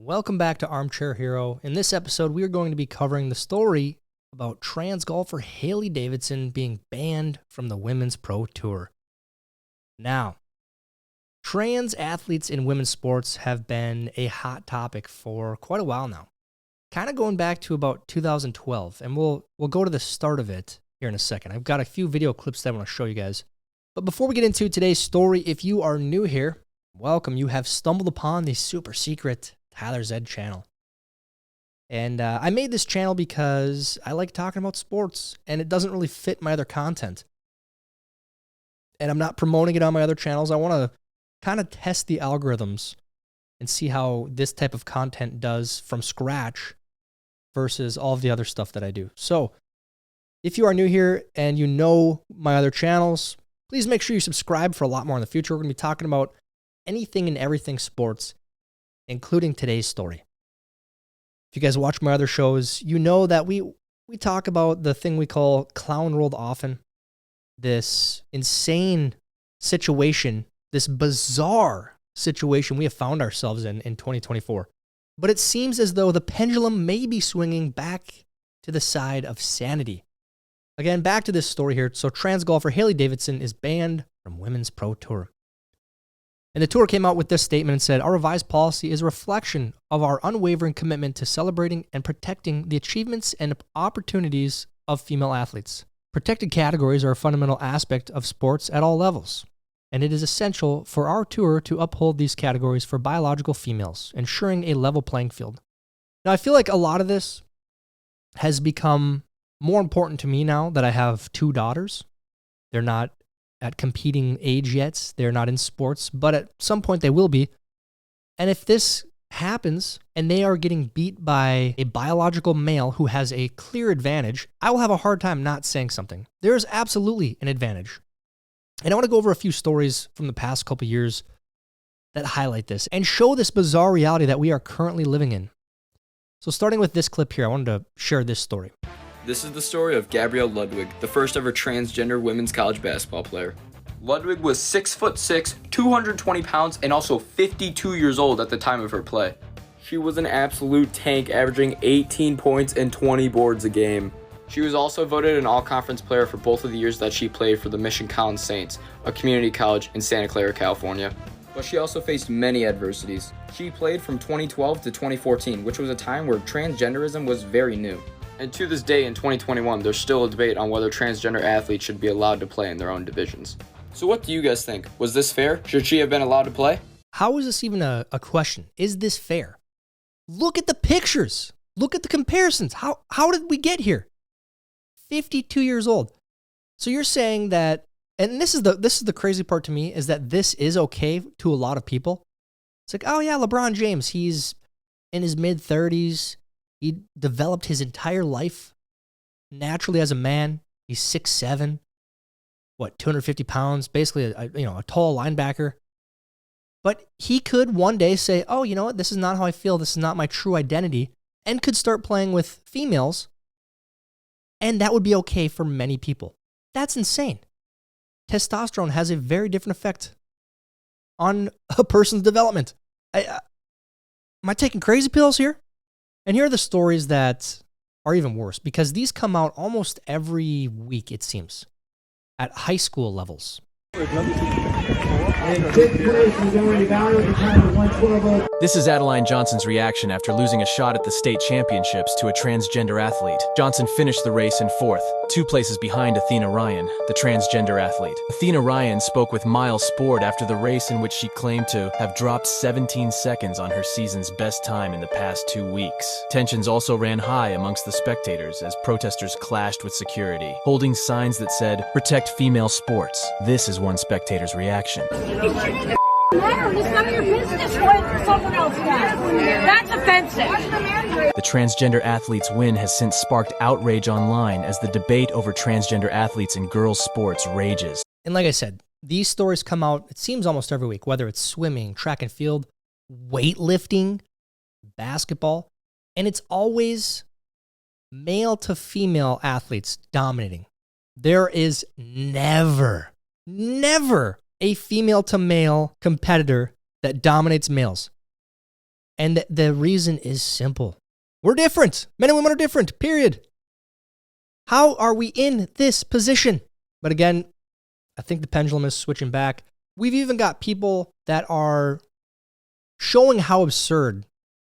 Welcome back to Armchair Hero. In this episode, we are going to be covering the story about trans golfer Haley Davidson being banned from the Women's Pro Tour. Now, trans athletes in women's sports have been a hot topic for quite a while now, kind of going back to about 2012, and we'll go to the start of it here in a second. I've got a few video clips that I want to show you guys. But before we get into today's story, if you are new here, welcome. You have stumbled upon the super secret Tyler's Ed channel. And I made this channel because I like talking about sports, and it doesn't really fit my other content. And I'm not promoting it on my other channels. I want to kind of test the algorithms and see how this type of content does from scratch versus all of the other stuff that I do. So if you are new here and you know my other channels, please make sure you subscribe for a lot more in the future. We're going to be talking about anything and everything sports, including today's story. If you guys watch my other shows, you know that we talk about the thing we call clown world often. This insane situation, this bizarre situation we have found ourselves in 2024. But it seems as though the pendulum may be swinging back to the side of sanity. Again, back to this story here. So trans golfer Haley Davidson is banned from Women's Pro Tour. And the tour came out with this statement and said, "Our revised policy is a reflection of our unwavering commitment to celebrating and protecting the achievements and opportunities of female athletes. Protected categories are a fundamental aspect of sports at all levels, and it is essential for our tour to uphold these categories for biological females, ensuring a level playing field." Now, I feel like a lot of this has become more important to me now that I have two daughters. They're not at competing age yet. They're not in sports, but at some point they will be. And if this happens and they are getting beat by a biological male who has a clear advantage, I will have a hard time not saying something. There is absolutely an advantage. And I want to go over a few stories from the past couple years that highlight this and show this bizarre reality that we are currently living in. So starting with this clip here, I wanted to share this story. This is the story of Gabrielle Ludwig, the first ever transgender women's college basketball player. Ludwig was 6'6", 220 pounds, and also 52 years old at the time of her play. She was an absolute tank, averaging 18 points and 20 boards a game. She was also voted an all-conference player for both of the years that she played for the Mission Collins Saints, a community college in Santa Clara, California. But she also faced many adversities. She played from 2012 to 2014, which was a time where transgenderism was very new. And to this day in 2021, there's still a debate on whether transgender athletes should be allowed to play in their own divisions. So what do you guys think? Was this fair? Should she have been allowed to play? How is this even a question? Is this fair? Look at the pictures. Look at the comparisons. How did we get here? 52 years old. So you're saying that, and this is the crazy part to me, is that this is okay to a lot of people. It's like, oh yeah, LeBron James, he's in his mid-30s. He developed his entire life naturally as a man. He's 6'7", 250 pounds, basically a tall linebacker. But he could one day say, oh, you know what, this is not how I feel, this is not my true identity, and could start playing with females, and that would be okay for many people. That's insane. Testosterone has a very different effect on a person's development. Am I taking crazy pills here? And here are the stories that are even worse, because these come out almost every week, it seems, at high school levels. This is Adeline Johnson's reaction after losing a shot at the state championships to a transgender athlete. Johnson finished the race in fourth, 2 places behind Athena Ryan, the transgender athlete. Athena Ryan spoke with Miles Sport after the race, in which she claimed to have dropped 17 seconds on her season's best time in the past 2 weeks. Tensions also ran high amongst the spectators as protesters clashed with security, holding signs that said, "Protect female sports." This is one spectator's reaction. It's none of your business what someone else does. That's offensive. The transgender athlete's win has since sparked outrage online as the debate over transgender athletes in girls' sports rages. And like I said, these stories come out, it seems almost every week, whether it's swimming, track and field, weightlifting, basketball, and it's always male to female athletes dominating. There is never a female to male competitor that dominates males. And the reason is simple. We're different. Men and women are different, period. How are we in this position? But again, I think the pendulum is switching back. We've even got people that are showing how absurd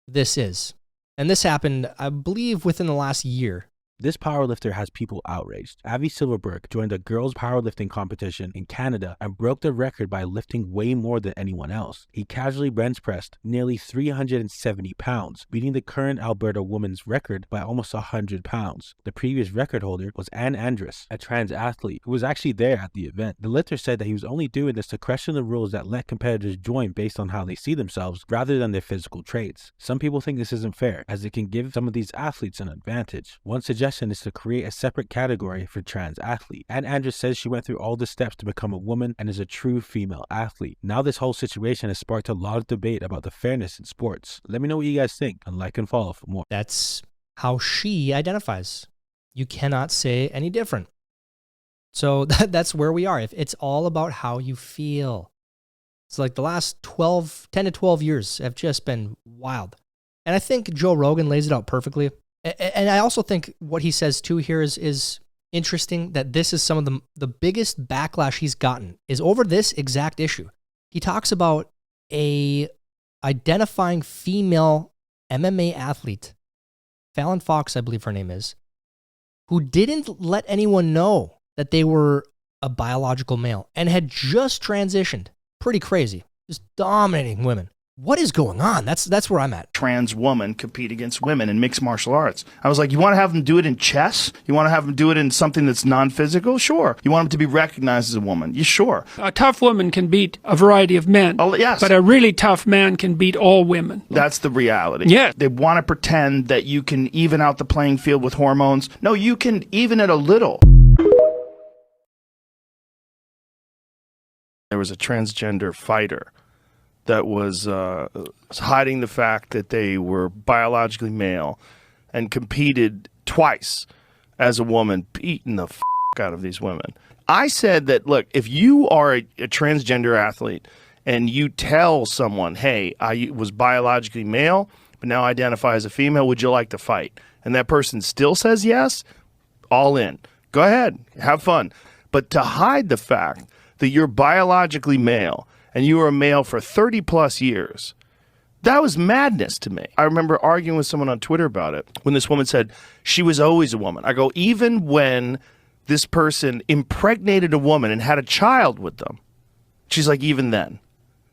this is. And this happened, I believe, within the last year. This powerlifter has people outraged. Avi Silverberg joined a girls' powerlifting competition in Canada and broke the record by lifting way more than anyone else. He casually bench pressed nearly 370 pounds, beating the current Alberta women's record by almost 100 pounds. The previous record holder was Ann Andrus, a trans athlete who was actually there at the event. The lifter said that he was only doing this to question the rules that let competitors join based on how they see themselves rather than their physical traits. Some people think this isn't fair, as it can give some of these athletes an advantage. One suggestion is to create a separate category for trans athlete. Ann Andrews says she went through all the steps to become a woman and is a true female athlete. Now this whole situation has sparked a lot of debate about the fairness in sports. Let me know what you guys think, and like and follow for more. That's how she identifies. You cannot say any different. So that's where we are. If it's all about how you feel. It's like the last 10 to 12 years have just been wild. And I think Joe Rogan lays it out perfectly. And I also think what he says too here is interesting, that this is some of the biggest backlash he's gotten is over this exact issue. He talks about a identifying female MMA athlete, Fallon Fox, I believe her name is, who didn't let anyone know that they were a biological male and had just transitioned. Pretty crazy. Just dominating women. What is going on? That's where I'm at. Trans woman compete against women in mixed martial arts. I was like, you want to have them do it in chess? You want to have them do it in something that's non-physical? Sure. You want them to be recognized as a woman? You sure. A tough woman can beat a variety of men. Oh, yes. But a really tough man can beat all women. That's the reality. Yeah. They want to pretend that you can even out the playing field with hormones. No, you can even it a little. There was a transgender fighter that was hiding the fact that they were biologically male and competed twice as a woman, beating the out of these women. I said that, look, if you are a transgender athlete and you tell someone, hey, I was biologically male, but now identify as a female, would you like to fight? And that person still says yes, all in. Go ahead, have fun. But to hide the fact that you're biologically male and you were a male for 30 plus years, that was madness to me. I remember arguing with someone on Twitter about it when this woman said she was always a woman. I go, even when this person impregnated a woman and had a child with them, she's like, even then.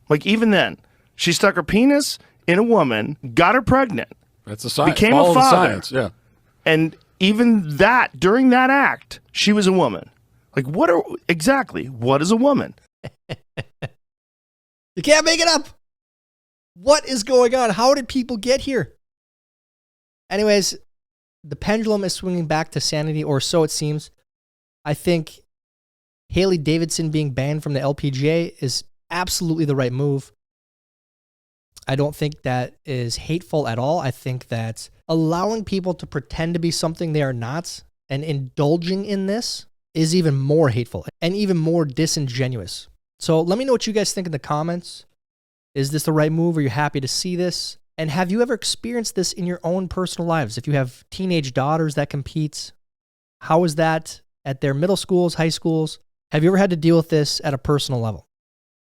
Like, even then. She stuck her penis in a woman, got her pregnant. That's the science. Became Follow a father. the science, yeah. And even that, during that act, she was a woman. Like, what is a woman? You can't make it up. What is going on? How did people get here? Anyways, the pendulum is swinging back to sanity, or so it seems. I think Haley Davidson being banned from the LPGA is absolutely the right move. I don't think that is hateful at all. I think that allowing people to pretend to be something they are not and indulging in this is even more hateful and even more disingenuous. So let me know what you guys think in the comments. Is this the right move? Are you happy to see this? And have you ever experienced this in your own personal lives? If you have teenage daughters that compete, how is that at their middle schools, high schools? Have you ever had to deal with this at a personal level?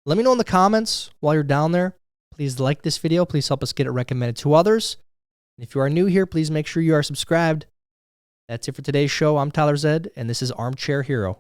Let me know in the comments while you're down there. Please like this video. Please help us get it recommended to others. And if you are new here, please make sure you are subscribed. That's it for today's show. I'm Tyler Zed, and this is Armchair Hero.